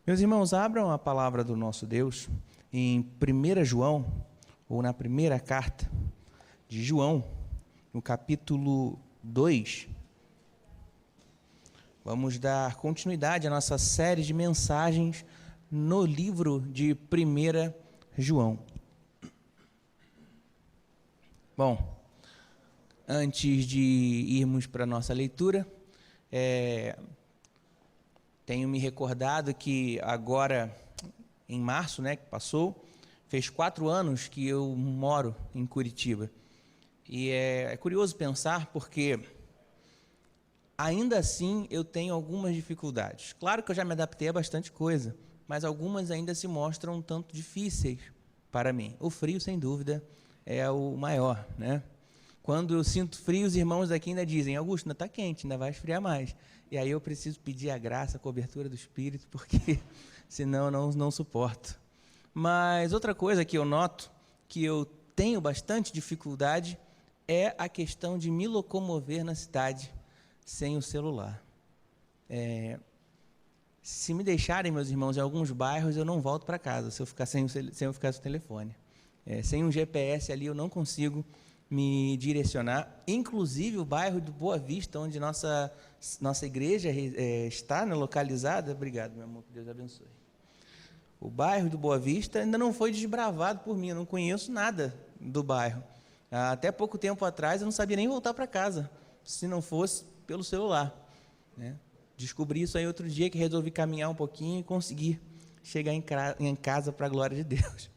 Meus irmãos, abram a palavra do nosso Deus em 1 João, ou na primeira carta de João, no capítulo 2. Vamos dar continuidade à nossa série de mensagens no livro de 1 João. Bom, antes de irmos para a nossa leitura, tenho me recordado que agora, em março, que passou, fez 4 anos que eu moro em Curitiba. E é curioso pensar porque, ainda assim, eu tenho algumas dificuldades. Claro que eu já me adaptei a bastante coisa, mas algumas ainda se mostram um tanto difíceis para mim. O frio, sem dúvida, é o maior, né? Quando eu sinto frio, os irmãos daqui ainda dizem: Augusto, ainda está quente, ainda vai esfriar mais. E aí eu preciso pedir a graça, a cobertura do Espírito, porque senão não suporto. Mas outra coisa que eu noto, que eu tenho bastante dificuldade, é a questão de me locomover na cidade sem o celular. Se me deixarem, meus irmãos, em alguns bairros, eu não volto para casa, se eu ficar sem o telefone. Sem um GPS ali, eu não consigo me direcionar. Inclusive, o bairro do Boa Vista, onde nossa igreja está localizada. Obrigado, meu amor, que Deus abençoe. O bairro do Boa Vista ainda não foi desbravado por mim, eu não conheço nada do bairro. Até pouco tempo atrás, eu não sabia nem voltar para casa, se não fosse pelo celular, né? Descobri isso aí outro dia, que resolvi caminhar um pouquinho e conseguir chegar em casa para a glória de Deus.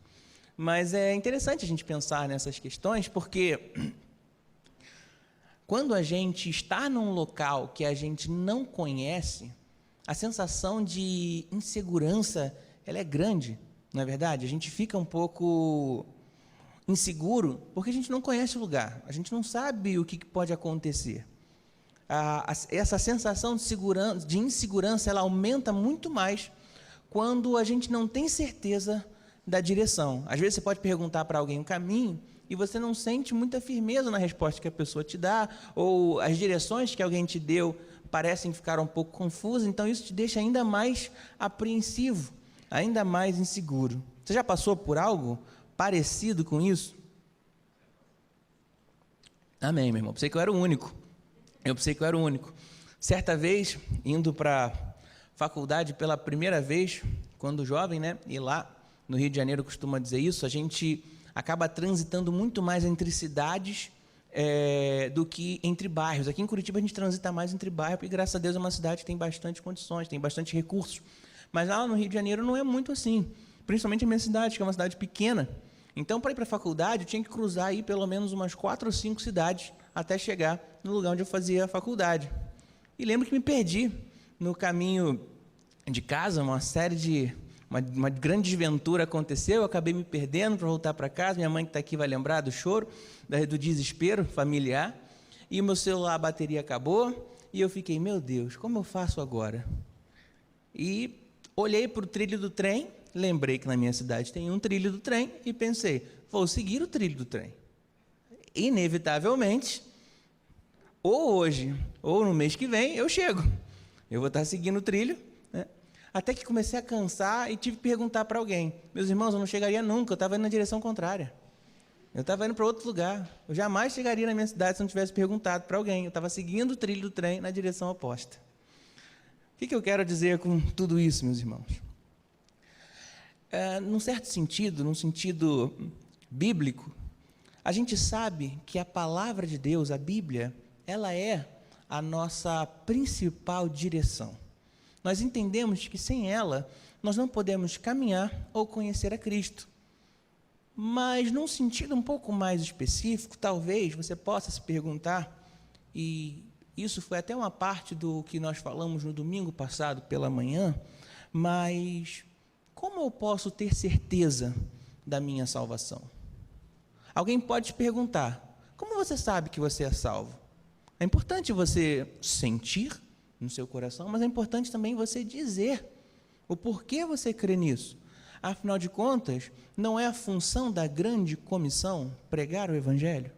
Mas é interessante a gente pensar nessas questões, porque quando a gente está num local que a gente não conhece, a sensação de insegurança, ela é grande, não é verdade? A gente fica um pouco inseguro porque a gente não conhece o lugar, a gente não sabe o que pode acontecer. Essa sensação de insegurança, ela aumenta muito mais quando a gente não tem certeza da direção. Às vezes você pode perguntar para alguém um caminho e você não sente muita firmeza na resposta que a pessoa te dá, ou as direções que alguém te deu parecem ficar um pouco confusas, então isso te deixa ainda mais apreensivo, ainda mais inseguro. Você já passou por algo parecido com isso? Amém, meu irmão. Pensei que eu era o único. Certa vez, indo para a faculdade pela primeira vez, quando jovem, e lá no Rio de Janeiro costuma dizer isso, a gente acaba transitando muito mais entre cidades do que entre bairros. Aqui em Curitiba a gente transita mais entre bairros, porque graças a Deus é uma cidade que tem bastante condições, tem bastante recursos. Mas lá no Rio de Janeiro não é muito assim, principalmente a minha cidade, que é uma cidade pequena. Então, para ir para a faculdade, eu tinha que cruzar aí pelo menos umas 4 ou 5 cidades até chegar no lugar onde eu fazia a faculdade. E lembro que me perdi no caminho de casa, uma grande desventura aconteceu, eu acabei me perdendo para voltar para casa. Minha mãe que está aqui vai lembrar do choro, do desespero familiar. E o meu celular, a bateria acabou, e eu fiquei: meu Deus, como eu faço agora? E olhei para o trilho do trem, lembrei que na minha cidade tem um trilho do trem, e pensei: vou seguir o trilho do trem. Inevitavelmente, ou hoje, ou no mês que vem, eu chego. Eu vou estar seguindo o trilho, Até que comecei a cansar e tive que perguntar para alguém: meus irmãos, eu não chegaria nunca, eu estava indo na direção contrária. Eu estava indo para outro lugar. Eu jamais chegaria na minha cidade se não tivesse perguntado para alguém. Eu estava seguindo o trilho do trem na direção oposta. O que eu quero dizer com tudo isso, meus irmãos? Num certo sentido, num sentido bíblico, a gente sabe que a palavra de Deus, a Bíblia, ela é a nossa principal direção. Nós entendemos que sem ela, nós não podemos caminhar ou conhecer a Cristo. Mas num sentido um pouco mais específico, talvez você possa se perguntar, e isso foi até uma parte do que nós falamos no domingo passado pela manhã, mas como eu posso ter certeza da minha salvação? Alguém pode te perguntar: como você sabe que você é salvo? É importante você sentir no seu coração, mas é importante também você dizer o porquê você crê nisso. Afinal de contas, não é a função da grande comissão pregar o Evangelho?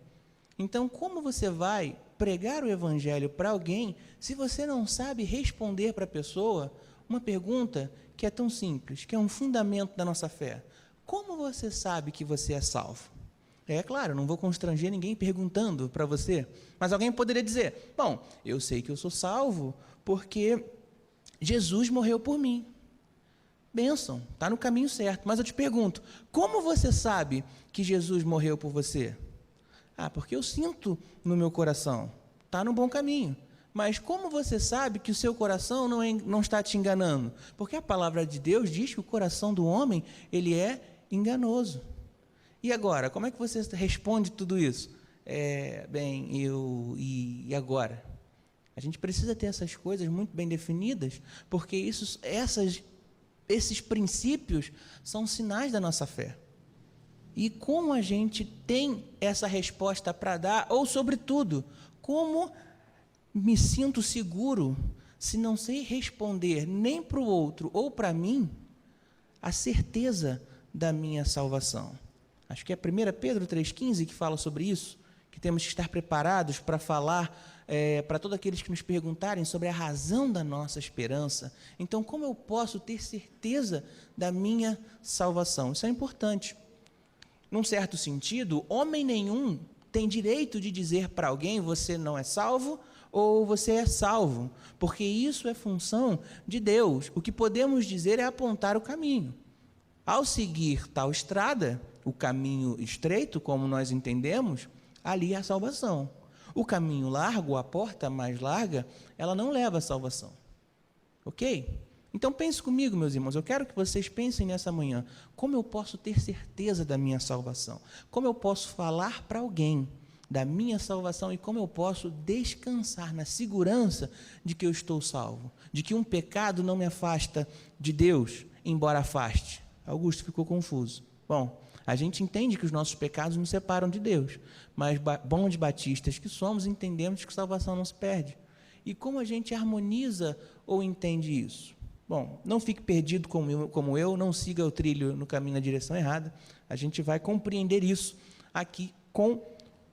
Então, como você vai pregar o Evangelho para alguém se você não sabe responder para a pessoa uma pergunta que é tão simples, que é um fundamento da nossa fé. Como você sabe que você é salvo? É claro, eu não vou constranger ninguém perguntando para você, mas alguém poderia dizer, bom, eu sei que eu sou salvo porque Jesus morreu por mim. Bênção, está no caminho certo. Mas eu te pergunto, como você sabe que Jesus morreu por você? Porque eu sinto no meu coração, está no bom caminho. Mas como você sabe que o seu coração não está te enganando? Porque a palavra de Deus diz que o coração do homem, ele é enganoso. E agora, como é que você responde tudo isso? E agora? A gente precisa ter essas coisas muito bem definidas, porque esses princípios são sinais da nossa fé. E como a gente tem essa resposta para dar, ou sobretudo, como me sinto seguro se não sei responder nem para o outro ou para mim a certeza da minha salvação? Acho que é 1 Pedro 3,15 que fala sobre isso, que temos que estar preparados para falar para todos aqueles que nos perguntarem sobre a razão da nossa esperança. Então, como eu posso ter certeza da minha salvação? Isso é importante. Num certo sentido, homem nenhum tem direito de dizer para alguém, você não é salvo ou você é salvo, porque isso é função de Deus. O que podemos dizer é apontar o caminho. Ao seguir tal estrada, o caminho estreito, como nós entendemos, ali é a salvação. O caminho largo, a porta mais larga, ela não leva à salvação. Ok? Então pense comigo, meus irmãos, eu quero que vocês pensem nessa manhã, como eu posso ter certeza da minha salvação? Como eu posso falar para alguém da minha salvação e como eu posso descansar na segurança de que eu estou salvo, de que um pecado não me afasta de Deus, embora afaste? Augusto ficou confuso. Bom, a gente entende que os nossos pecados nos separam de Deus, mas bons batistas que somos, entendemos que salvação não se perde. E como a gente harmoniza ou entende isso? Bom, não fique perdido como eu, não siga o trilho no caminho na direção errada. A gente vai compreender isso aqui com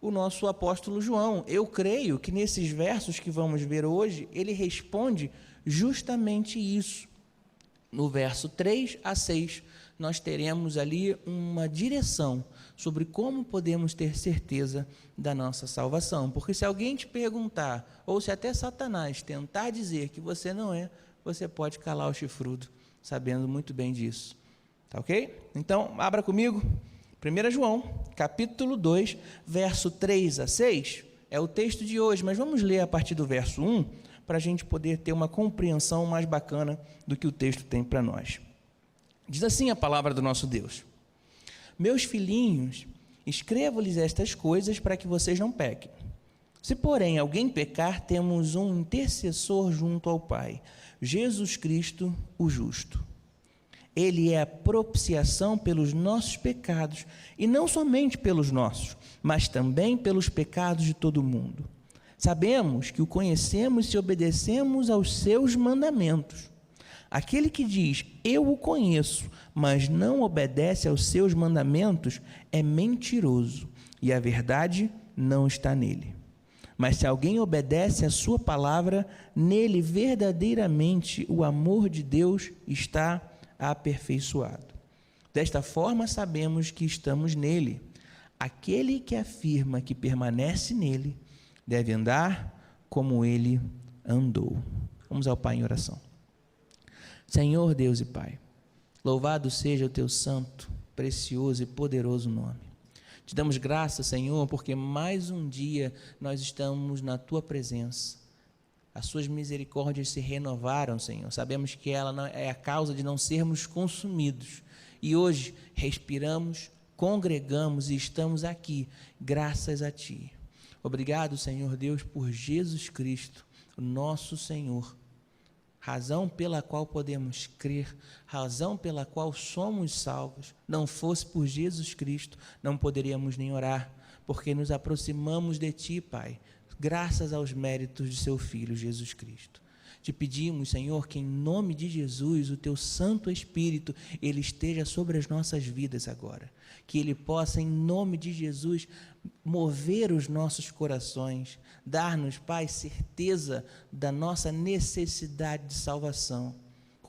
o nosso apóstolo João. Eu creio que nesses versos que vamos ver hoje, ele responde justamente isso. No verso 3 a 6, nós teremos ali uma direção sobre como podemos ter certeza da nossa salvação. Porque se alguém te perguntar, ou se até Satanás tentar dizer que você não é, você pode calar o chifrudo, sabendo muito bem disso. Tá ok? Então, abra comigo, 1 João, capítulo 2, verso 3 a 6, é o texto de hoje, mas vamos ler a partir do verso 1, para a gente poder ter uma compreensão mais bacana do que o texto tem para nós. Diz assim a palavra do nosso Deus: meus filhinhos, escrevo-lhes estas coisas para que vocês não pequem. Se, porém, alguém pecar, temos um intercessor junto ao Pai, Jesus Cristo, o justo. Ele é a propiciação pelos nossos pecados, e não somente pelos nossos, mas também pelos pecados de todo o mundo. Sabemos que o conhecemos se obedecemos aos seus mandamentos. Aquele que diz, eu o conheço, mas não obedece aos seus mandamentos, é mentiroso, e a verdade não está nele. Mas se alguém obedece à sua palavra, nele verdadeiramente o amor de Deus está aperfeiçoado. Desta forma sabemos que estamos nele. Aquele que afirma que permanece nele, deve andar como ele andou. Vamos ao Pai em oração. Senhor Deus e Pai, louvado seja o teu santo, precioso e poderoso nome. Te damos graças, Senhor, porque mais um dia nós estamos na tua presença. As suas misericórdias se renovaram, Senhor. Sabemos que ela não é a causa de não sermos consumidos. E hoje respiramos, congregamos e estamos aqui, graças a Ti. Obrigado, Senhor Deus, por Jesus Cristo, nosso Senhor. Razão pela qual podemos crer, razão pela qual somos salvos. Não fosse por Jesus Cristo, não poderíamos nem orar, porque nos aproximamos de Ti, Pai, graças aos méritos de Seu Filho, Jesus Cristo. Te pedimos, Senhor, que em nome de Jesus, o Teu Santo Espírito, Ele esteja sobre as nossas vidas agora. Que Ele possa, em nome de Jesus, mover os nossos corações, dar-nos, Pai, certeza da nossa necessidade de salvação.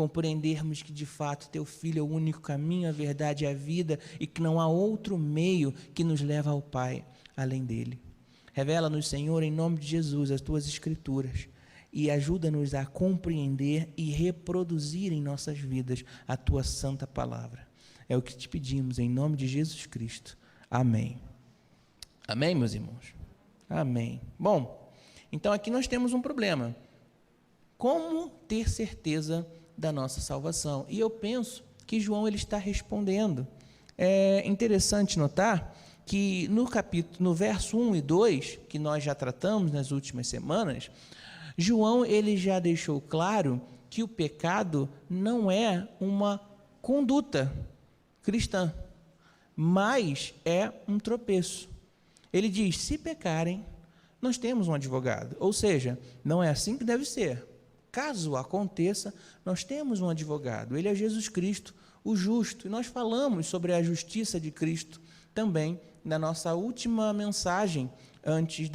compreendermos que de fato teu Filho é o único caminho, a verdade e a vida, e que não há outro meio que nos leva ao Pai além dele. Revela-nos, Senhor, em nome de Jesus, as tuas Escrituras, e ajuda-nos a compreender e reproduzir em nossas vidas a tua santa palavra. É o que te pedimos, em nome de Jesus Cristo. Amém. Amém, meus irmãos? Amém. Bom, então aqui nós temos um problema. Como ter certeza da nossa salvação? E eu penso que João ele está respondendo. É interessante notar que no verso 1 e 2, que nós já tratamos nas últimas semanas, João ele já deixou claro que o pecado não é uma conduta cristã, mas é um tropeço. Ele diz, se pecarem, nós temos um advogado. Ou seja, não é assim que deve ser. Caso aconteça, nós temos um advogado. Ele é Jesus Cristo, o justo. E nós falamos sobre a justiça de Cristo também na nossa última mensagem, antes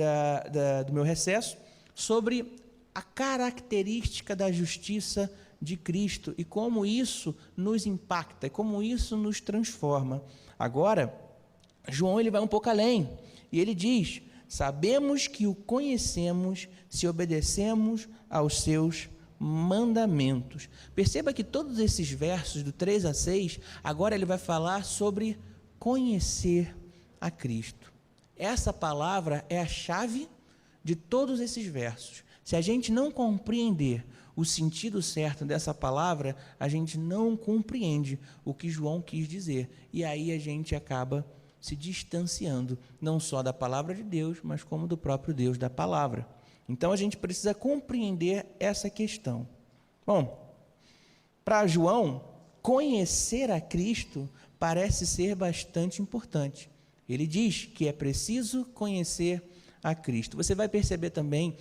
do meu recesso, sobre a característica da justiça de Cristo e como isso nos impacta, como isso nos transforma. Agora, João ele vai um pouco além e ele diz, sabemos que o conhecemos se obedecemos aos seus mandamentos. Perceba que todos esses versos do 3 a 6, agora ele vai falar sobre conhecer a Cristo. Essa palavra é a chave de todos esses versos. Se a gente não compreender o sentido certo dessa palavra, a gente não compreende o que João quis dizer. E aí a gente acaba se distanciando, não só da palavra de Deus, mas como do próprio Deus da palavra. Então a gente precisa compreender essa questão. Bom, para João, conhecer a Cristo parece ser bastante importante. Ele diz que é preciso conhecer a Cristo. Você vai perceber também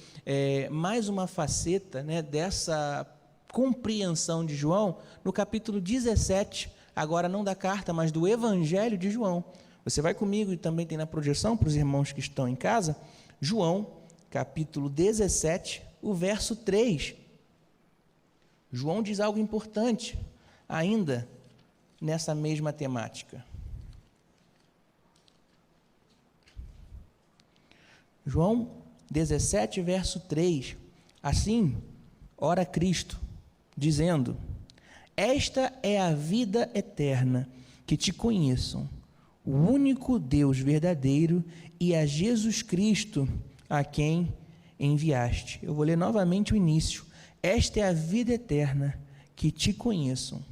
mais uma faceta, né, dessa compreensão de João no capítulo 17, agora não da carta, mas do Evangelho de João. Você vai comigo e também tem na projeção para os irmãos que estão em casa, João, capítulo 17, o verso 3. João diz algo importante ainda nessa mesma temática. João 17, verso 3. Assim, ora Cristo, dizendo, esta é a vida eterna, que te conheçam, o único Deus verdadeiro e a Jesus Cristo, a quem enviaste. Eu vou ler novamente o início. Esta é a vida eterna, que te conheçam.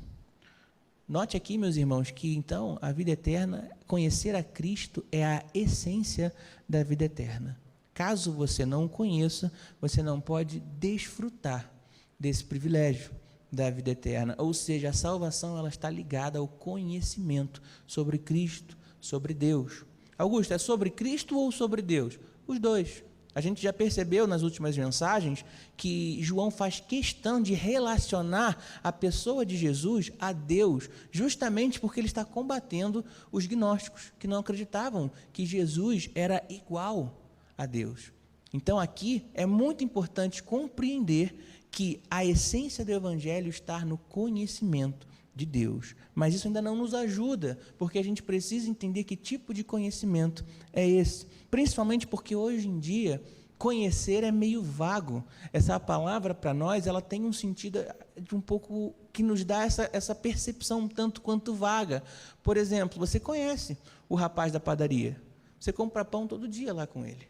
Note aqui, meus irmãos, que então a vida eterna, conhecer a Cristo é a essência da vida eterna. Caso você não o conheça, você não pode desfrutar desse privilégio da vida eterna. Ou seja, a salvação ela está ligada ao conhecimento sobre Cristo, sobre Deus. Augusto, é sobre Cristo ou sobre Deus? Os dois. A gente já percebeu nas últimas mensagens que João faz questão de relacionar a pessoa de Jesus a Deus, justamente porque ele está combatendo os gnósticos, que não acreditavam que Jesus era igual a Deus. Então aqui é muito importante compreender que a essência do Evangelho está no conhecimento de Deus, mas isso ainda não nos ajuda, porque a gente precisa entender que tipo de conhecimento é esse, principalmente porque hoje em dia conhecer é meio vago. Essa palavra para nós ela tem um sentido de um pouco que nos dá essa percepção um tanto quanto vaga. Por exemplo, você conhece o rapaz da padaria, você compra pão todo dia lá com ele,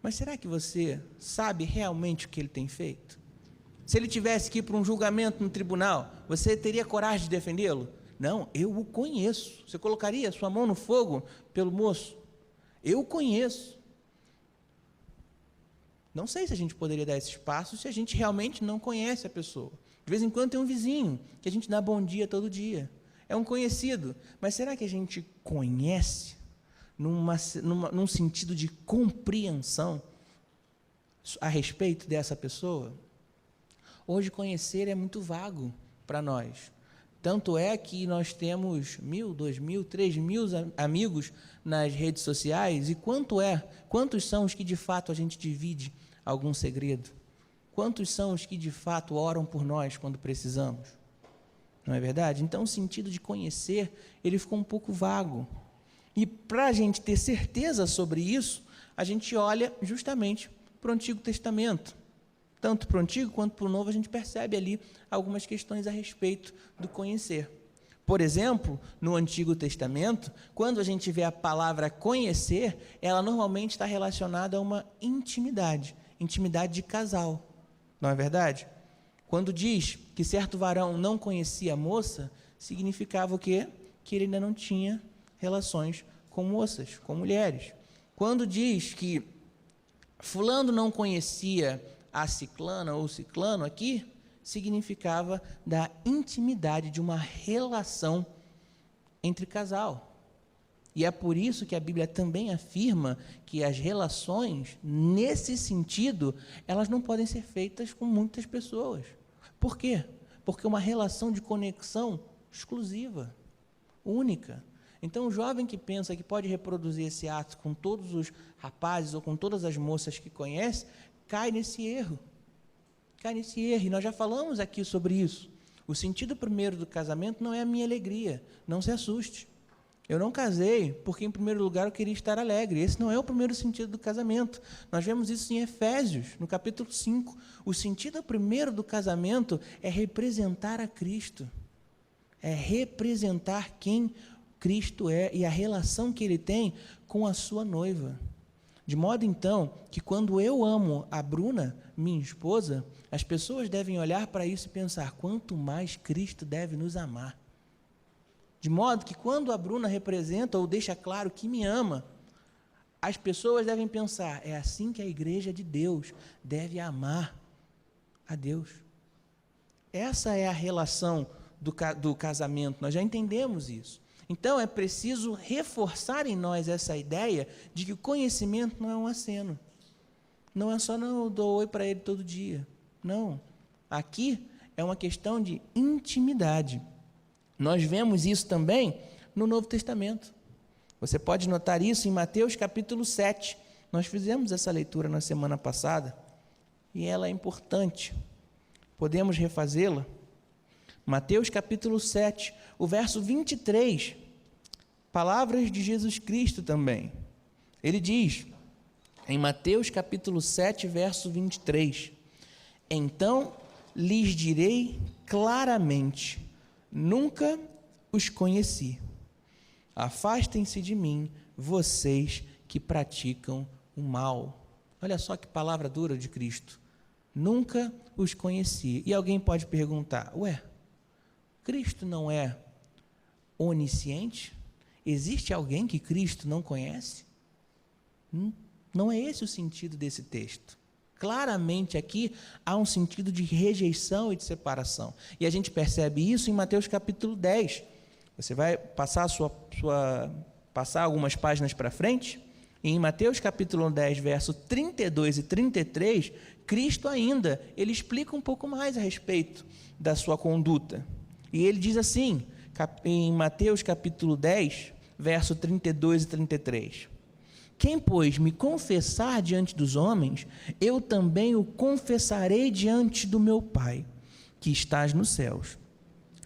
mas será que você sabe realmente o que ele tem feito? Se ele tivesse que ir para um julgamento no tribunal, você teria coragem de defendê-lo? Não, eu o conheço. Você colocaria sua mão no fogo pelo moço? Eu o conheço. Não sei se a gente poderia dar esses passos se a gente realmente não conhece a pessoa. De vez em quando tem um vizinho que a gente dá bom dia todo dia. É um conhecido. Mas será que a gente conhece num sentido de compreensão a respeito dessa pessoa? Hoje conhecer é muito vago para nós. Tanto é que nós temos 1.000, 2.000, 3.000 amigos nas redes sociais. E quantos são os que de fato a gente divide algum segredo? Quantos são os que de fato oram por nós quando precisamos? não é verdade? Então, o sentido de conhecer, ele ficou um pouco vago. E para a gente ter certeza sobre isso, a gente olha justamente para o Antigo Testamento. Tanto para o Antigo quanto para o Novo, a gente percebe ali algumas questões a respeito do conhecer. Por exemplo, no Antigo Testamento, quando a gente vê a palavra conhecer, ela normalmente está relacionada a uma intimidade de casal, não é verdade? Quando diz que certo varão não conhecia a moça, significava o quê? Que ele ainda não tinha relações com moças, com mulheres. Quando diz que fulano não conhecia a ciclana ou ciclano aqui, significava da intimidade de uma relação entre casal. E é por isso que a Bíblia também afirma que as relações, nesse sentido, elas não podem ser feitas com muitas pessoas. Por quê? Porque é uma relação de conexão exclusiva, única. Então, o jovem que pensa que pode reproduzir esse ato com todos os rapazes ou com todas as moças que conhece, cai nesse erro. E nós já falamos aqui sobre isso. O sentido primeiro do casamento não é a minha alegria, não se assuste. Eu não casei porque, em primeiro lugar, eu queria estar alegre. Esse não é o primeiro sentido do casamento. Nós vemos isso em Efésios, no capítulo 5. O sentido primeiro do casamento é representar a Cristo. É representar quem Cristo é e a relação que Ele tem com a sua noiva. De modo, então, que quando eu amo a Bruna, minha esposa, as pessoas devem olhar para isso e pensar, quanto mais Cristo deve nos amar. De modo que quando a Bruna representa ou deixa claro que me ama, as pessoas devem pensar, é assim que a igreja de Deus deve amar a Deus. Essa é a relação do casamento, nós já entendemos isso. Então, é preciso reforçar em nós essa ideia de que o conhecimento não é um aceno. Não é só, não, eu dou oi para ele todo dia. Não. Aqui é uma questão de intimidade. Nós vemos isso também no Novo Testamento. Você pode notar isso em Mateus capítulo 7. Nós fizemos essa leitura na semana passada e ela é importante. Podemos refazê-la? Mateus capítulo 7, o verso 23, palavras de Jesus Cristo também. Ele diz, em Mateus capítulo 7, verso 23, então lhes direi claramente, nunca os conheci. Afastem-se de mim, vocês que praticam o mal. Olha só que palavra dura de Cristo. Nunca os conheci. E alguém pode perguntar, ué, Cristo não é onisciente? Existe alguém que Cristo não conhece? Não é esse o sentido desse texto. Claramente aqui há um sentido de rejeição e de separação. E a gente percebe isso em Mateus capítulo 10. Você vai passar passar algumas páginas para frente, e em Mateus capítulo 10, verso 32 e 33, Cristo ainda, ele explica um pouco mais a respeito da sua conduta. E ele diz assim, em Mateus capítulo 10, verso 32 e 33, quem, pois, me confessar diante dos homens, eu também o confessarei diante do meu Pai, que estás nos céus.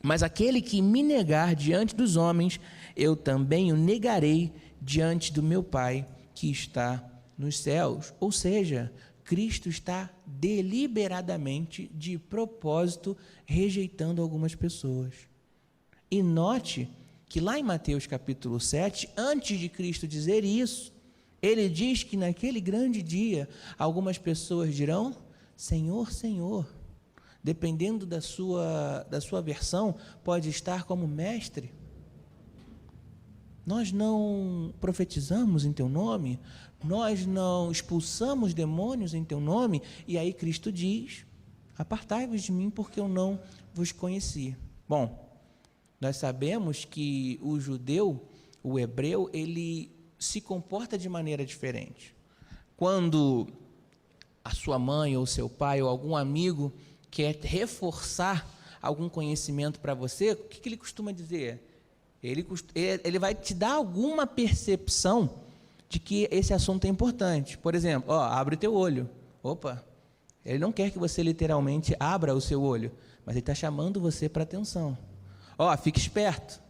Mas aquele que me negar diante dos homens, eu também o negarei diante do meu Pai, que está nos céus. Ou seja, Cristo está deliberadamente, de propósito, rejeitando algumas pessoas. E note que lá em Mateus capítulo 7, antes de Cristo dizer isso, ele diz que naquele grande dia, algumas pessoas dirão, Senhor, Senhor. Dependendo da sua versão, pode estar como mestre. Nós não profetizamos em teu nome, nós não expulsamos demônios em teu nome, e aí Cristo diz, apartai-vos de mim porque eu não vos conheci. Bom, nós sabemos que o judeu, o hebreu, ele se comporta de maneira diferente. Quando a sua mãe ou seu pai ou algum amigo quer reforçar algum conhecimento para você, o que ele costuma dizer? Ele vai te dar alguma percepção de que esse assunto é importante. Por exemplo, abre o teu olho. Opa, ele não quer que você literalmente abra o seu olho, mas ele está chamando você para atenção. Ó, fique esperto.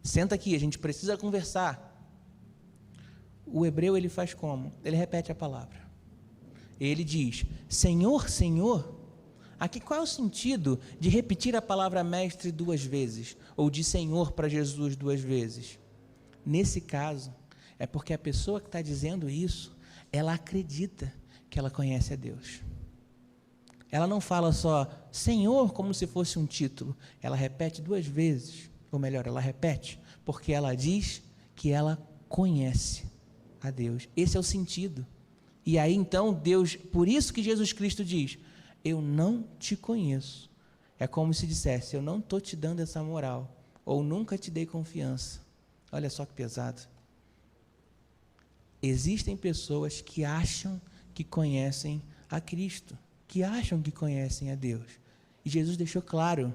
Senta aqui, a gente precisa conversar. O hebreu, ele faz como? Ele repete a palavra. Ele diz, Senhor, Senhor. Aqui qual é o sentido de repetir a palavra mestre 2 vezes? Ou de Senhor para Jesus 2 vezes? Nesse caso, é porque a pessoa que está dizendo isso, ela acredita que ela conhece a Deus. Ela não fala só Senhor como se fosse um título. Ela repete 2 vezes. Ou melhor, ela repete porque ela diz que ela conhece a Deus. Esse é o sentido. E aí então Deus, por isso que Jesus Cristo diz, eu não te conheço. É como se dissesse, eu não estou te dando essa moral, ou nunca te dei confiança. Olha só que pesado. Existem pessoas que acham que conhecem a Cristo, que acham que conhecem a Deus. E Jesus deixou claro,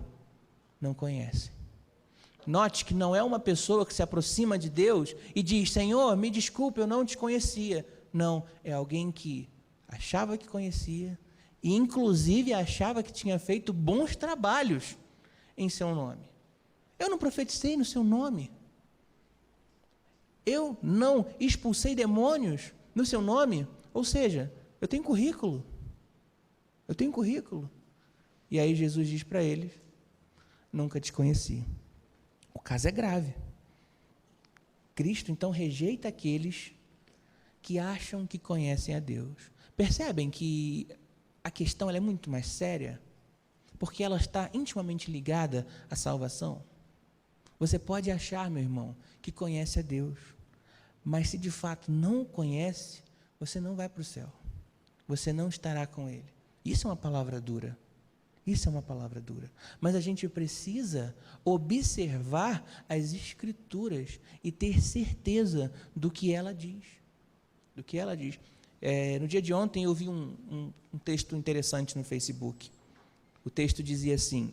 não conhecem. Note que não é uma pessoa que se aproxima de Deus e diz, Senhor, me desculpe, eu não te conhecia. Não, é alguém que achava que conhecia e inclusive achava que tinha feito bons trabalhos em seu nome. Eu não profetizei no seu nome. Eu não expulsei demônios no seu nome. Ou seja, eu tenho currículo. Eu tenho currículo. E aí Jesus diz para eles, nunca te conheci. O caso é grave. Cristo, então, rejeita aqueles que acham que conhecem a Deus. Percebem que a questão ela é muito mais séria? Porque ela está intimamente ligada à salvação. Você pode achar, meu irmão, que conhece a Deus, mas se de fato não o conhece, você não vai para o céu. Você não estará com Ele. Isso é uma palavra dura. Isso é uma palavra dura. Mas a gente precisa observar as Escrituras e ter certeza do que ela diz. Do que ela diz. No dia de ontem eu vi um texto interessante no Facebook. O texto dizia assim,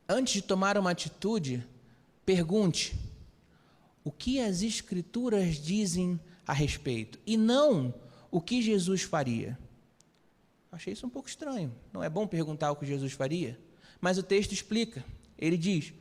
antes de tomar uma atitude, pergunte o que as Escrituras dizem a respeito, e não o que Jesus faria. Achei isso um pouco estranho. Não é bom perguntar o que Jesus faria? Mas o texto explica. Ele diz,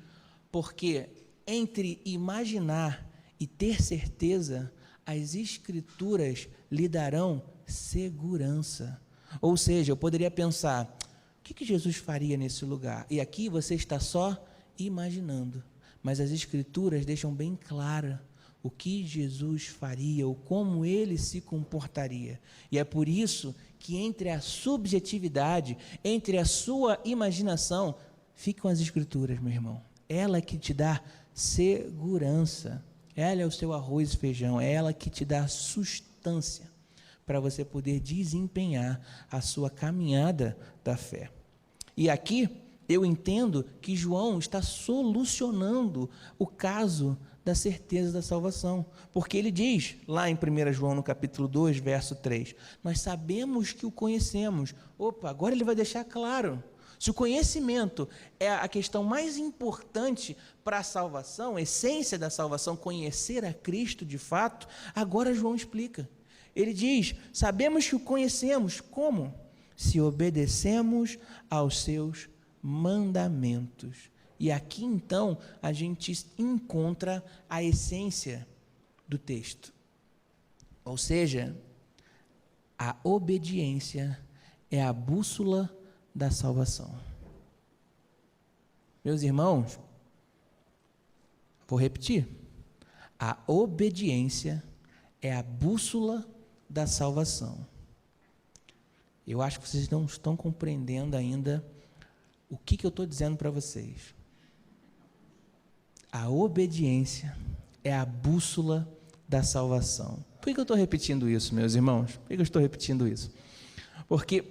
porque entre imaginar e ter certeza, as Escrituras lhe darão segurança. Ou seja, eu poderia pensar, o que Jesus faria nesse lugar? E aqui você está só imaginando. Mas as Escrituras deixam bem clara o que Jesus faria, ou como Ele se comportaria. E é por isso que entre a subjetividade, entre a sua imaginação, ficam as Escrituras, meu irmão. Ela que te dá segurança. Ela é o seu arroz e feijão. É ela que te dá sustância para você poder desempenhar a sua caminhada da fé. E aqui eu entendo que João está solucionando o caso da certeza da salvação, porque ele diz, lá em 1 João, no capítulo 2, verso 3, nós sabemos que o conhecemos. Opa, agora ele vai deixar claro, se o conhecimento é a questão mais importante para a salvação, a essência da salvação, conhecer a Cristo de fato, agora João explica. Ele diz, sabemos que o conhecemos, como? Se obedecemos aos seus mandamentos. E aqui, então, a gente encontra a essência do texto. Ou seja, a obediência é a bússola da salvação. Meus irmãos, vou repetir. A obediência é a bússola da salvação. Eu acho que vocês não estão compreendendo ainda o que eu estou dizendo para vocês. A obediência é a bússola da salvação. Por que eu estou repetindo isso, meus irmãos? Por que eu estou repetindo isso? Porque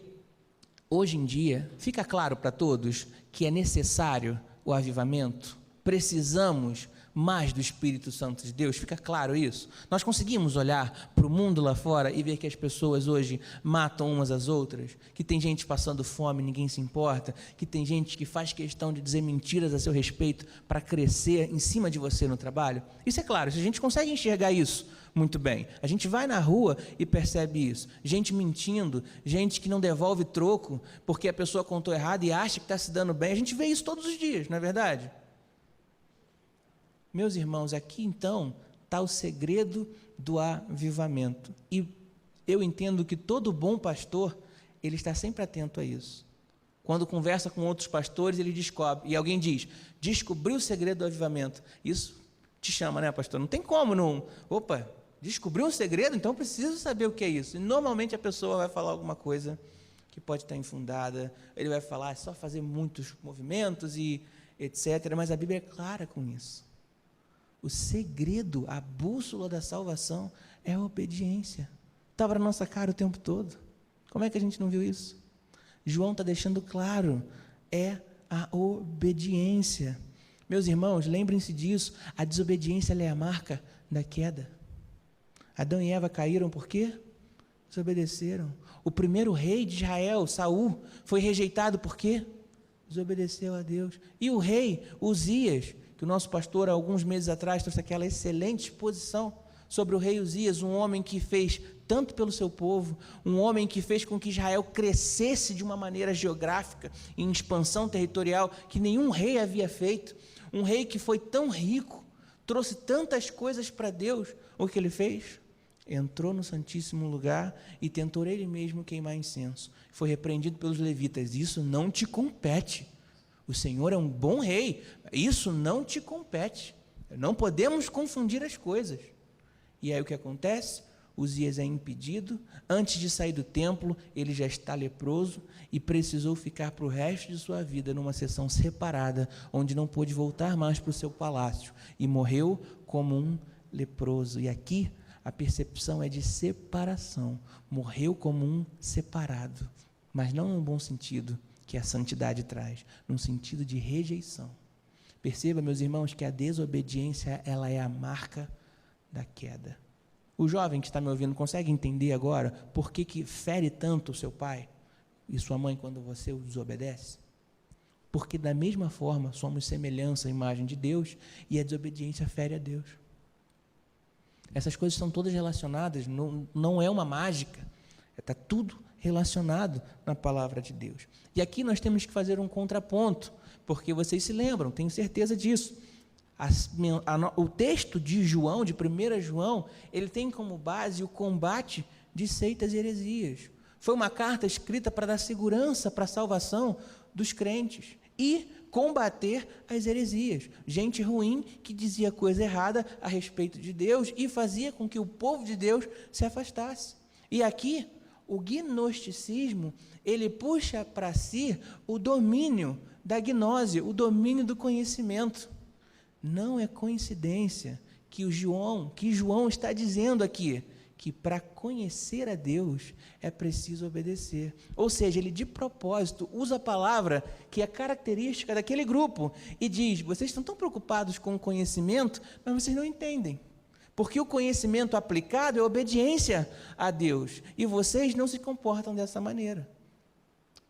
hoje em dia, fica claro para todos que é necessário o avivamento? Precisamos mais do Espírito Santo de Deus? Fica claro isso? Nós conseguimos olhar para o mundo lá fora e ver que as pessoas hoje matam umas às outras, que tem gente passando fome, ninguém se importa, que tem gente que faz questão de dizer mentiras a seu respeito para crescer em cima de você no trabalho? Isso é claro, se a gente consegue enxergar isso muito bem. A gente vai na rua e percebe isso. Gente mentindo, gente que não devolve troco porque a pessoa contou errado e acha que está se dando bem. A gente vê isso todos os dias, não é verdade? Meus irmãos, aqui então está o segredo do avivamento. E eu entendo que todo bom pastor, ele está sempre atento a isso. Quando conversa com outros pastores, ele descobre. E alguém diz, descobriu o segredo do avivamento. Isso te chama, né, pastor? Não tem como não. Opa, descobriu um segredo? Então preciso saber o que é isso. E normalmente a pessoa vai falar alguma coisa que pode estar infundada. Ele vai falar, é só fazer muitos movimentos e etc. Mas a Bíblia é clara com isso. O segredo, a bússola da salvação é a obediência. Estava na nossa cara o tempo todo. Como é que a gente não viu isso? João está deixando claro, é a obediência. Meus irmãos, lembrem-se disso, a desobediência é a marca da queda. Adão e Eva caíram por quê? Desobedeceram. O primeiro rei de Israel, Saul, foi rejeitado por quê? Desobedeceu a Deus. E o rei Uzias, que o nosso pastor, há alguns meses atrás, trouxe aquela excelente exposição sobre o rei Uzias, um homem que fez tanto pelo seu povo, um homem que fez com que Israel crescesse de uma maneira geográfica, em expansão territorial, que nenhum rei havia feito, um rei que foi tão rico, trouxe tantas coisas para Deus. O que ele fez? Entrou no Santíssimo Lugar e tentou ele mesmo queimar incenso. Foi repreendido pelos levitas. Isso não te compete. O Senhor é um bom rei. Isso não te compete. Não podemos confundir as coisas. E aí o que acontece? Uzias é impedido. Antes de sair do templo, ele já está leproso e precisou ficar para o resto de sua vida numa seção separada, onde não pôde voltar mais para o seu palácio. E morreu como um leproso. E aqui a percepção é de separação. Morreu como um separado, mas não num bom sentido que a santidade traz, num sentido de rejeição. Perceba, meus irmãos, que a desobediência, ela é a marca da queda. O jovem que está me ouvindo consegue entender agora por que fere tanto o seu pai e sua mãe quando você o desobedece? Porque da mesma forma somos semelhança à imagem de Deus e a desobediência fere a Deus. Essas coisas são todas relacionadas, não é uma mágica, está tudo relacionado na palavra de Deus. E aqui nós temos que fazer um contraponto, porque vocês se lembram, tenho certeza disso. O texto de João, de 1 João, ele tem como base o combate de seitas e heresias. Foi uma carta escrita para dar segurança para a salvação dos crentes e combater as heresias. Gente ruim que dizia coisa errada a respeito de Deus e fazia com que o povo de Deus se afastasse. E aqui, o gnosticismo, ele puxa para si o domínio da gnose, o domínio do conhecimento. Não é coincidência que João está dizendo aqui, que para conhecer a Deus é preciso obedecer. Ou seja, ele de propósito usa a palavra que é característica daquele grupo e diz, vocês estão tão preocupados com o conhecimento, mas vocês não entendem. Porque o conhecimento aplicado é obediência a Deus. E vocês não se comportam dessa maneira.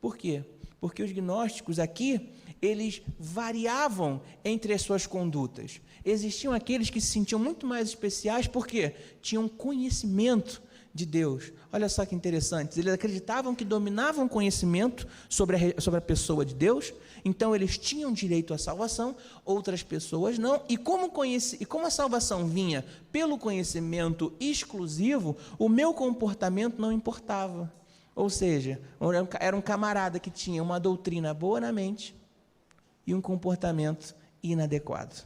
Por quê? Porque os gnósticos aqui, eles variavam entre as suas condutas. Existiam aqueles que se sentiam muito mais especiais porque tinham conhecimento de Deus. Olha só que interessante, eles acreditavam que dominavam conhecimento sobre a pessoa de Deus, então eles tinham direito à salvação, outras pessoas não, e como a salvação vinha pelo conhecimento exclusivo, o meu comportamento não importava. Ou seja, era um camarada que tinha uma doutrina boa na mente e um comportamento inadequado.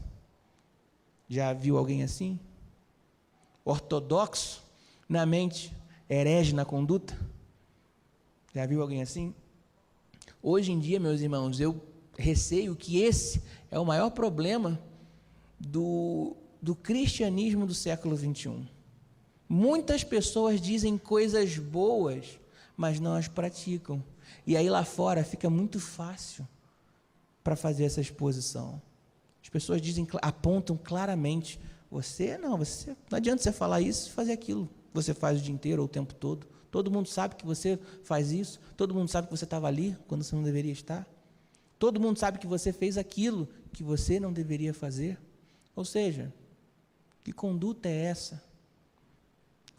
Já viu alguém assim? Ortodoxo na mente, herege na conduta? Já viu alguém assim? Hoje em dia, meus irmãos, eu receio que esse é o maior problema do cristianismo do século XXI. Muitas pessoas dizem coisas boas, mas não as praticam. E aí lá fora fica muito fácil para fazer essa exposição. As pessoas apontam claramente, você não adianta você falar isso e fazer aquilo. Você faz o dia inteiro ou o tempo todo. Todo mundo sabe que você faz isso. Todo mundo sabe que você estava ali quando você não deveria estar. Todo mundo sabe que você fez aquilo que você não deveria fazer. Ou seja, que conduta é essa?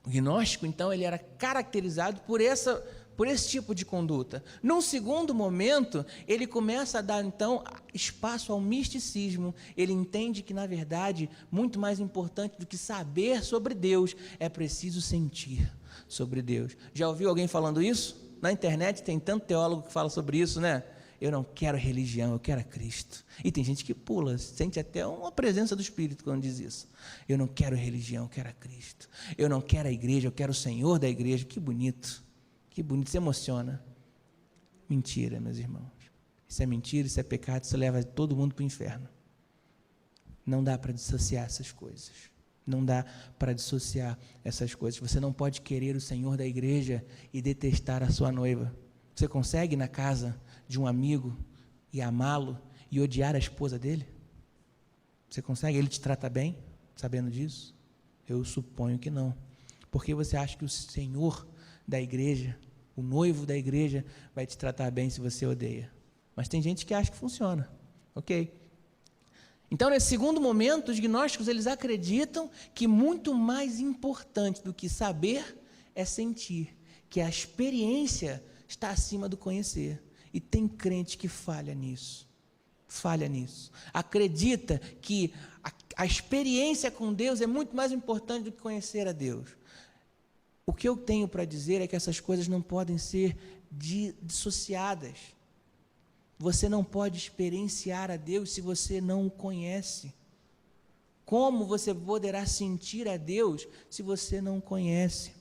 O gnóstico, então, ele era caracterizado por esse tipo de conduta. Num segundo momento, ele começa a dar, então, espaço ao misticismo. Ele entende que, na verdade, muito mais importante do que saber sobre Deus, é preciso sentir sobre Deus. Já ouviu alguém falando isso? Na internet tem tanto teólogo que fala sobre isso, né? Eu não quero religião, eu quero a Cristo. E tem gente que pula, sente até uma presença do Espírito quando diz isso. Eu não quero religião, eu quero a Cristo. Eu não quero a igreja, eu quero o Senhor da igreja. Que bonito, se emociona. Mentira, meus irmãos. Isso é mentira, isso é pecado, isso leva todo mundo para o inferno. Não dá para dissociar essas coisas. Não dá para dissociar essas coisas. Você não pode querer o Senhor da igreja e detestar a sua noiva. Você consegue ir na casa de um amigo e amá-lo e odiar a esposa dele? Você consegue? Ele te trata bem, sabendo disso? Eu suponho que não. Porque você acha que o Senhor da igreja, o noivo da igreja, vai te tratar bem se você odeia? Mas tem gente que acha que funciona. Ok? Então, nesse segundo momento, os gnósticos, eles acreditam que muito mais importante do que saber é sentir, que a experiência está acima do conhecer. E tem crente que falha nisso. Acredita que a experiência com Deus é muito mais importante do que conhecer a Deus. O que eu tenho para dizer é que essas coisas não podem ser dissociadas. Você não pode experienciar a Deus se você não o conhece. Como você poderá sentir a Deus se você não o conhece?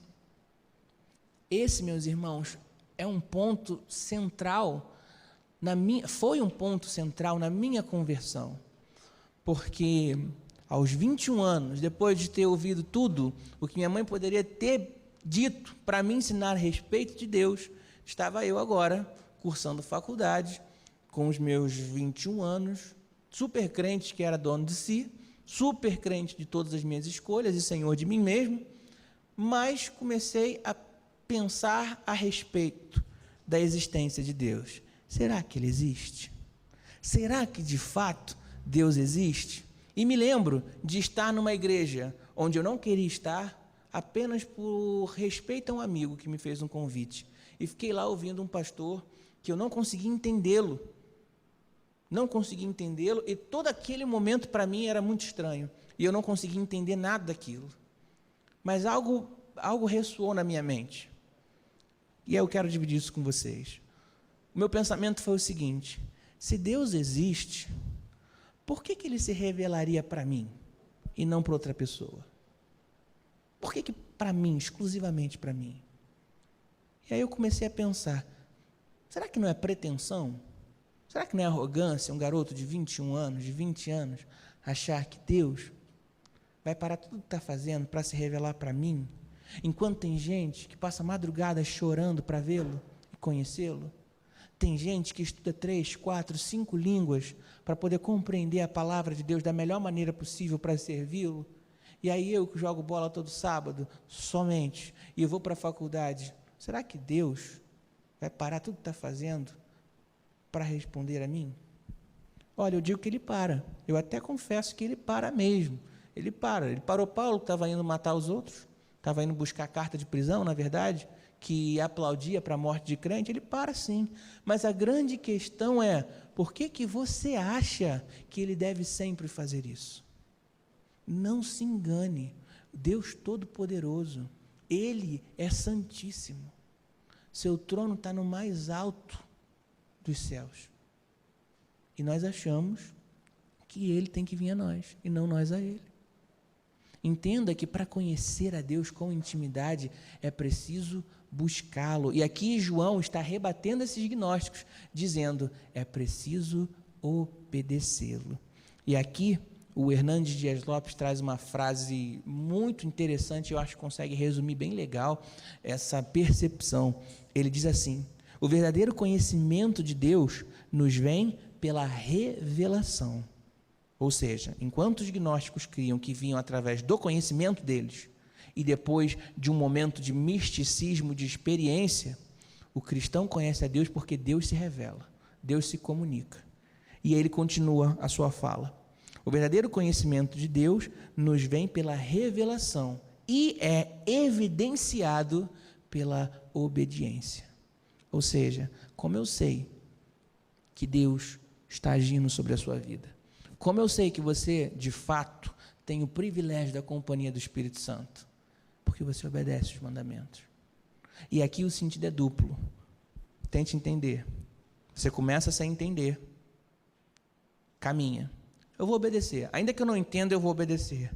Esse, meus irmãos, é um ponto central foi um ponto central na minha conversão, porque aos 21 anos, depois de ter ouvido tudo o que minha mãe poderia ter dito para me ensinar a respeito de Deus, estava eu agora cursando faculdade, com os meus 21 anos, super crente que era dono de si, super crente de todas as minhas escolhas e senhor de mim mesmo, mas comecei a pensar a respeito da existência de Deus. Será que Ele existe? Será que de fato Deus existe? E me lembro de estar numa igreja onde eu não queria estar, apenas por respeito a um amigo que me fez um convite. E fiquei lá ouvindo um pastor que eu não conseguia entendê-lo. E todo aquele momento para mim era muito estranho. E eu não conseguia entender nada daquilo. Mas algo ressoou na minha mente. E eu quero dividir isso com vocês. O meu pensamento foi o seguinte: se Deus existe, por que Ele se revelaria para mim e não para outra pessoa? Por que para mim, exclusivamente para mim? E aí eu comecei a pensar, será que não é pretensão? Será que não é arrogância um garoto de 21 anos, de 20 anos, achar que Deus vai parar tudo que está fazendo para se revelar para mim, enquanto tem gente que passa madrugada chorando para vê-lo e conhecê-lo? Tem gente que estuda 3, 4, 5 línguas para poder compreender a palavra de Deus da melhor maneira possível para servi-lo. E aí eu que jogo bola todo sábado, somente, e eu vou para a faculdade. Será que Deus vai parar tudo que está fazendo para responder a mim? Olha, eu digo que Ele para. Eu até confesso que Ele para mesmo. Ele parou Paulo, que estava indo matar os outros, estava indo buscar carta de prisão, na verdade, que aplaudia para a morte de crente. Ele para sim, mas a grande questão é, por que você acha que Ele deve sempre fazer isso? Não se engane, Deus Todo-Poderoso, Ele é santíssimo, seu trono está no mais alto dos céus, e nós achamos que Ele tem que vir a nós, e não nós a Ele. Entenda que para conhecer a Deus com intimidade é preciso buscá-lo. E aqui João está rebatendo esses gnósticos, dizendo, é preciso obedecê-lo. E aqui o Hernandes Dias Lopes traz uma frase muito interessante, eu acho que consegue resumir bem legal essa percepção. Ele diz assim: o verdadeiro conhecimento de Deus nos vem pela revelação. Ou seja, enquanto os gnósticos criam que vinham através do conhecimento deles, e depois de um momento de misticismo, de experiência, o cristão conhece a Deus porque Deus se revela, Deus se comunica. E ele continua a sua fala. O verdadeiro conhecimento de Deus nos vem pela revelação e é evidenciado pela obediência. Ou seja, como eu sei que Deus está agindo sobre a sua vida? Como eu sei que você, de fato, tem o privilégio da companhia do Espírito Santo? Porque você obedece os mandamentos. E aqui o sentido é duplo. Tente entender. Você começa sem entender. Caminha. Eu vou obedecer. Ainda que eu não entenda, eu vou obedecer.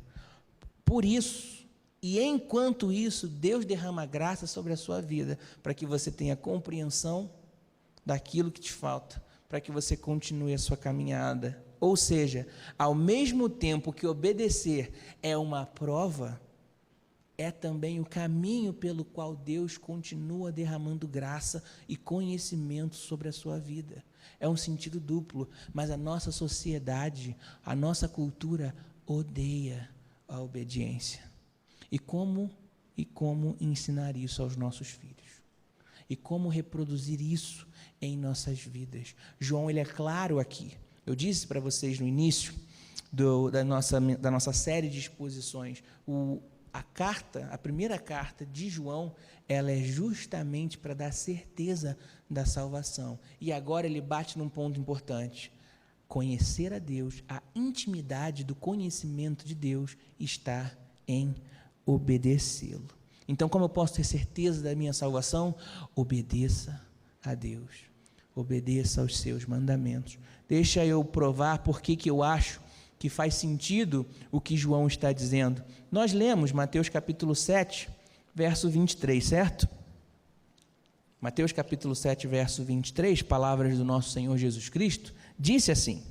Por isso, e enquanto isso, Deus derrama graça sobre a sua vida, para que você tenha compreensão daquilo que te falta, para que você continue a sua caminhada. Ou seja, ao mesmo tempo que obedecer é uma prova, é também o caminho pelo qual Deus continua derramando graça e conhecimento sobre a sua vida. É um sentido duplo, mas a nossa sociedade, a nossa cultura odeia a obediência. E como ensinar isso aos nossos filhos? E como reproduzir isso em nossas vidas? João, ele é claro aqui. Eu disse para vocês no início da nossa série de exposições, a primeira carta de João, ela é justamente para dar certeza da salvação. E agora ele bate num ponto importante. Conhecer a Deus, a intimidade do conhecimento de Deus está em obedecê-lo. Então, como eu posso ter certeza da minha salvação? Obedeça a Deus. Obedeça aos seus mandamentos. Deixa eu provar por que eu acho que faz sentido o que João está dizendo. Nós lemos Mateus capítulo 7, verso 23, certo? Mateus capítulo 7, verso 23, palavras do nosso Senhor Jesus Cristo, disse assim: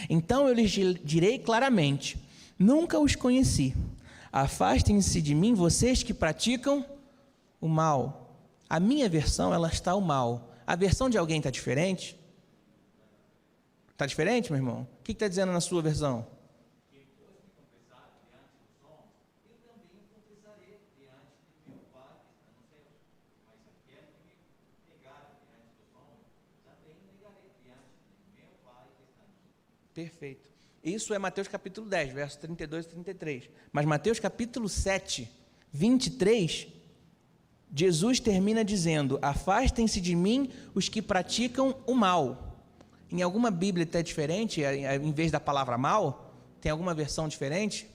então eu lhes direi claramente, nunca os conheci, afastem-se de mim vocês que praticam o mal. A minha versão, ela está o mal. A versão de alguém está diferente? Está diferente, meu irmão? O que está dizendo na sua versão? Perfeito. Isso é Mateus capítulo 10, versos 32 e 33. Mas Mateus capítulo 7, 23, Jesus termina dizendo: afastem-se de mim os que praticam o mal. Em alguma Bíblia está diferente, em vez da palavra mal, tem alguma versão diferente?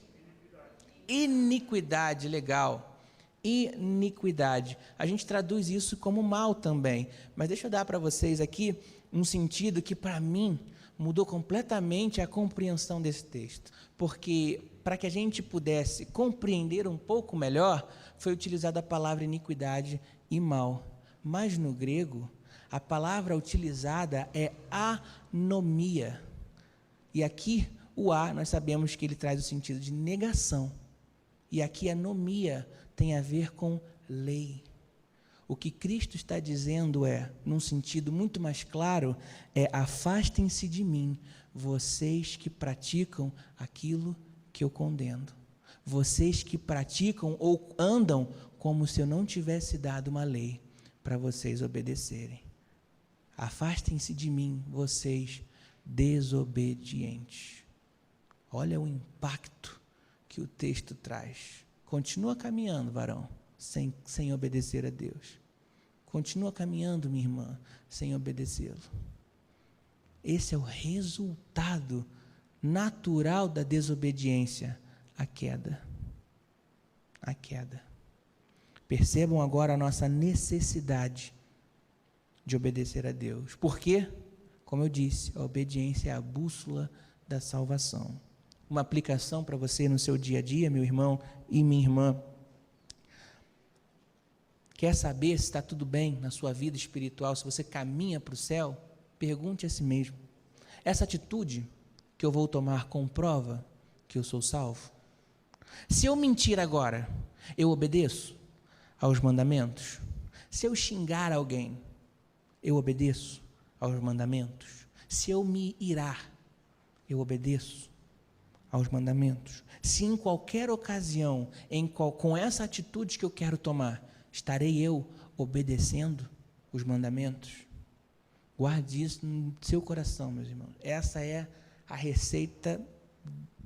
Iniquidade, legal. Iniquidade. A gente traduz isso como mal também. Mas deixa eu dar para vocês aqui um sentido que para mim mudou completamente a compreensão desse texto. Porque para que a gente pudesse compreender um pouco melhor, foi utilizada a palavra iniquidade e mal. Mas no grego, a palavra utilizada é anomia. E aqui, o a, nós sabemos que ele traz o sentido de negação. E aqui, anomia tem a ver com lei. O que Cristo está dizendo é, num sentido muito mais claro, é: afastem-se de mim, vocês que praticam aquilo que eu condeno. Vocês que praticam ou andam como se eu não tivesse dado uma lei para vocês obedecerem. Afastem-se de mim, vocês desobedientes. Olha o impacto que o texto traz. Continua caminhando, varão, sem obedecer a Deus. Continua caminhando, minha irmã, sem obedecê-lo. Esse é o resultado natural da desobediência, a queda. A queda. Percebam agora a nossa necessidade de obedecer a Deus. Por quê? Como eu disse, a obediência é a bússola da salvação. Uma aplicação para você no seu dia a dia, meu irmão e minha irmã. Quer saber se está tudo bem na sua vida espiritual, se você caminha para o céu? Pergunte a si mesmo: essa atitude que eu vou tomar comprova que eu sou salvo? Se eu mentir agora, eu obedeço aos mandamentos? Se eu xingar alguém, eu obedeço aos mandamentos? Se eu me irar, eu obedeço aos mandamentos. Se em qualquer ocasião, com essa atitude que eu quero tomar, estarei eu obedecendo os mandamentos? Guarde isso no seu coração, meus irmãos. Essa é a receita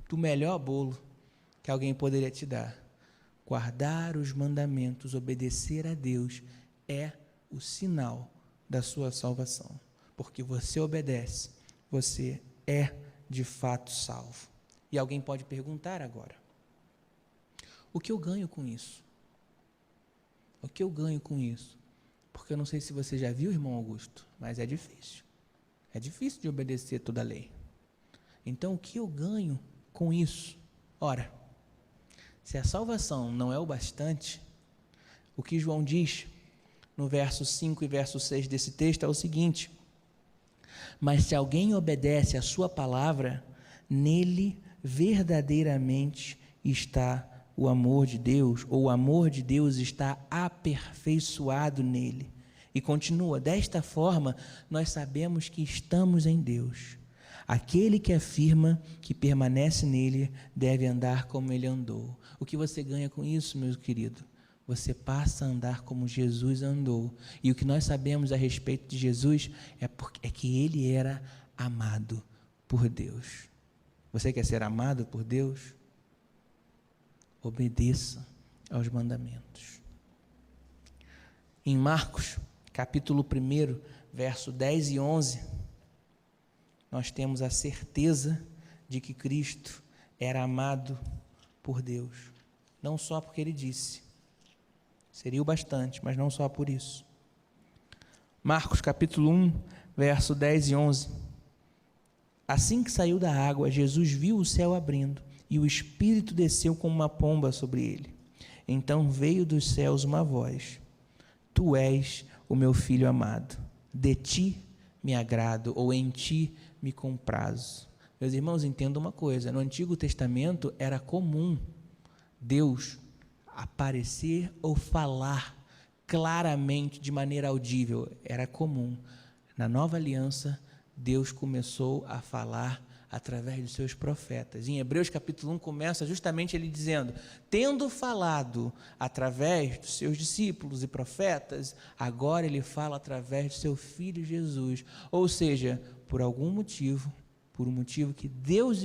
do melhor bolo que alguém poderia te dar. Guardar os mandamentos, obedecer a Deus, é o sinal da sua salvação. Porque você obedece, você é de fato salvo. E alguém pode perguntar agora: o que eu ganho com isso? O que eu ganho com isso? Porque eu não sei se você já viu, irmão Augusto, mas é difícil. É difícil de obedecer toda a lei. Então, o que eu ganho com isso? Ora, se a salvação não é o bastante, o que João diz no verso 5 e verso 6 desse texto é o seguinte: mas se alguém obedece a sua palavra, nele verdadeiramente está o amor de Deus, ou o amor de Deus está aperfeiçoado nele. E continua: desta forma, nós sabemos que estamos em Deus. Aquele que afirma que permanece nele deve andar como ele andou. O que você ganha com isso, meu querido? Você passa a andar como Jesus andou. E o que nós sabemos a respeito de Jesus é que ele era amado por Deus. Você quer ser amado por Deus? Obedeça aos mandamentos. Em Marcos, capítulo 1, verso 10 e 11, nós temos a certeza de que Cristo era amado por Deus. Não só porque ele disse, seria o bastante, mas não só por isso. Marcos capítulo 1, verso 10 e 11. Assim que saiu da água, Jesus viu o céu abrindo, e o Espírito desceu como uma pomba sobre ele. Então veio dos céus uma voz: Tu és o meu Filho amado, de ti me agrado, ou em ti me comprazo. Meus irmãos, entendam uma coisa: no Antigo Testamento era comum Deus aparecer ou falar claramente, de maneira audível, era comum. Na Nova Aliança, Deus começou a falar através dos seus profetas. Em Hebreus capítulo 1 começa justamente ele dizendo: tendo falado através dos seus discípulos e profetas, agora ele fala através de seu Filho Jesus. Ou seja, por algum motivo, por um motivo que Deus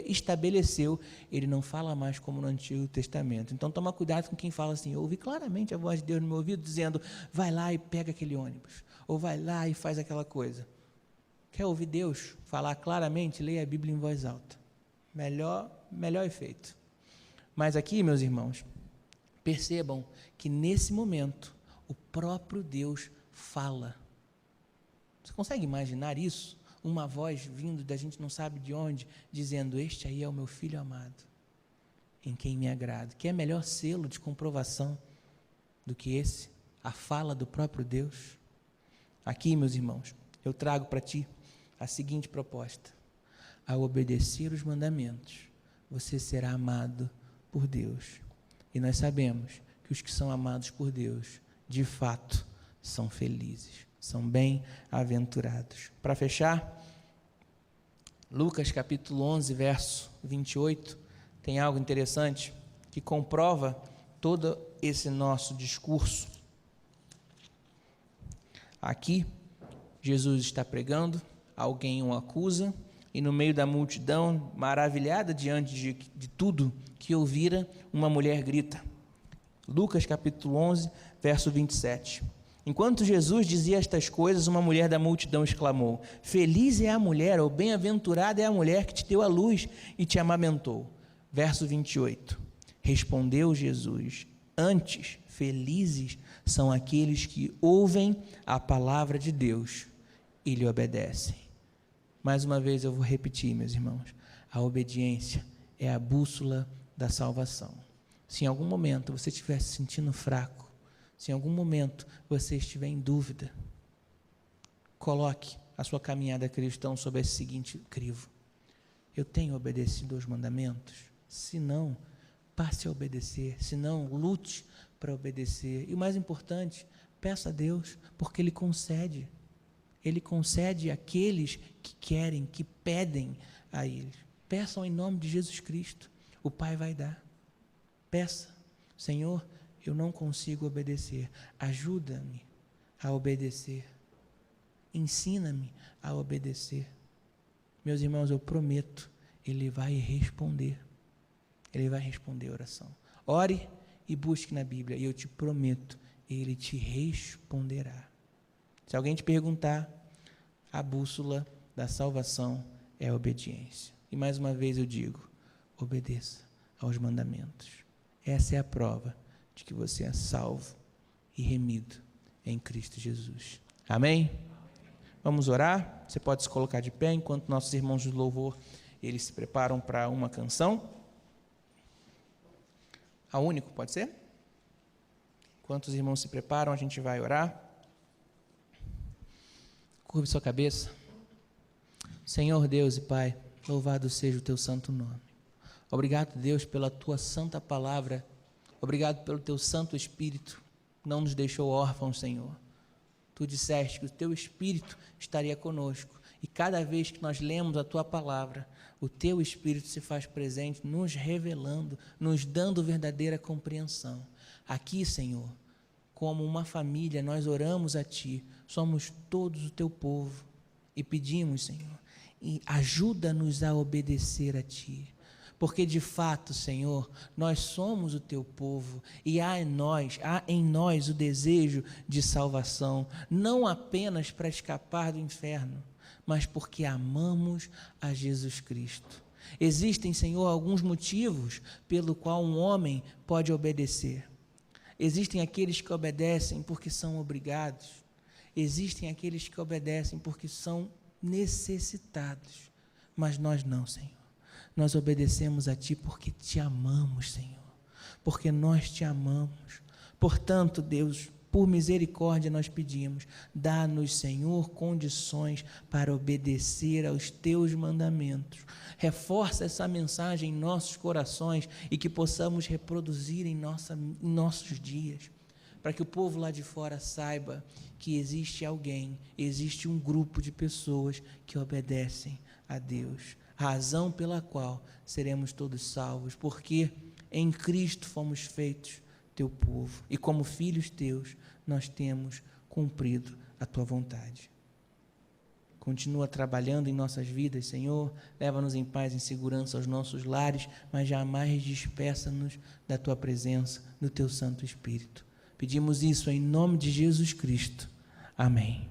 estabeleceu, ele não fala mais como no Antigo Testamento. Então toma cuidado com quem fala assim: eu ouvi claramente a voz de Deus no meu ouvido dizendo, vai lá e pega aquele ônibus, ou vai lá e faz aquela coisa. Quer ouvir Deus falar claramente? Leia a Bíblia em voz alta. Melhor efeito. Mas aqui, meus irmãos, percebam que nesse momento o próprio Deus fala. Você consegue imaginar isso? Uma voz vindo da gente não sabe de onde, dizendo: este aí é o meu Filho amado, em quem me agrado. Que é melhor selo de comprovação do que esse? A fala do próprio Deus. Aqui, meus irmãos, eu trago para ti a seguinte proposta: ao obedecer os mandamentos, você será amado por Deus. E nós sabemos que os que são amados por Deus, de fato, são felizes, são bem-aventurados. Para fechar, Lucas capítulo 11, verso 28, tem algo interessante que comprova todo esse nosso discurso. Aqui, Jesus está pregando, alguém o acusa, e no meio da multidão, maravilhada diante de tudo que ouvira, uma mulher grita. Lucas capítulo 11, verso 27. Enquanto Jesus dizia estas coisas, uma mulher da multidão exclamou: feliz é a mulher, ou bem-aventurada é a mulher que te deu a luz e te amamentou. Verso 28. Respondeu Jesus: antes, felizes são aqueles que ouvem a palavra de Deus e lhe obedecem. Mais uma vez eu vou repetir, meus irmãos: a obediência é a bússola da salvação. Se em algum momento você estiver se sentindo fraco, se em algum momento você estiver em dúvida, coloque a sua caminhada cristã sob esse seguinte crivo: eu tenho obedecido aos mandamentos? Se não, passe a obedecer. Se não, lute para obedecer. E o mais importante, peça a Deus, porque Ele concede. Ele concede àqueles que querem, que pedem a Ele. Peçam em nome de Jesus Cristo. O Pai vai dar. Peça. Senhor, eu não consigo obedecer. Ajuda-me a obedecer. Ensina-me a obedecer. Meus irmãos, eu prometo, Ele vai responder. Ele vai responder a oração. Ore e busque na Bíblia, e eu te prometo, Ele te responderá. Se alguém te perguntar, a bússola da salvação é a obediência. E mais uma vez eu digo, obedeça aos mandamentos. Essa é a prova de que você é salvo e remido em Cristo Jesus. Amém? Vamos orar? Você pode se colocar de pé enquanto nossos irmãos de louvor, eles se preparam para uma canção. A único, pode ser? Enquanto os irmãos se preparam, a gente vai orar. Curve sua cabeça. Senhor Deus e Pai, louvado seja o teu santo nome. Obrigado, Deus, pela tua santa palavra. Obrigado pelo teu Santo Espírito. Não nos deixou órfãos, Senhor. Tu disseste que o teu Espírito estaria conosco. E cada vez que nós lemos a tua palavra, o teu Espírito se faz presente, nos revelando, nos dando verdadeira compreensão. Aqui, Senhor, como uma família, nós oramos a Ti, somos todos o Teu povo e pedimos, Senhor, e ajuda-nos a obedecer a Ti, porque de fato, Senhor, nós somos o Teu povo e há em nós o desejo de salvação, não apenas para escapar do inferno, mas porque amamos a Jesus Cristo. Existem, Senhor, alguns motivos pelo qual um homem pode obedecer. Existem aqueles que obedecem porque são obrigados. Existem aqueles que obedecem porque são necessitados. Mas nós não, Senhor. Nós obedecemos a Ti porque Te amamos, Senhor. Porque nós Te amamos. Portanto, Deus, por misericórdia nós pedimos, dá-nos, Senhor, condições para obedecer aos Teus mandamentos. Reforça essa mensagem em nossos corações e que possamos reproduzir em nossos dias, para que o povo lá de fora saiba que existe alguém, existe um grupo de pessoas que obedecem a Deus, razão pela qual seremos todos salvos, porque em Cristo fomos feitos Teu povo, e como filhos Teus, nós temos cumprido a Tua vontade. Continua trabalhando em nossas vidas, Senhor, leva-nos em paz, em segurança aos nossos lares, mas jamais despeça-nos da Tua presença, do Teu Santo Espírito. Pedimos isso em nome de Jesus Cristo. Amém.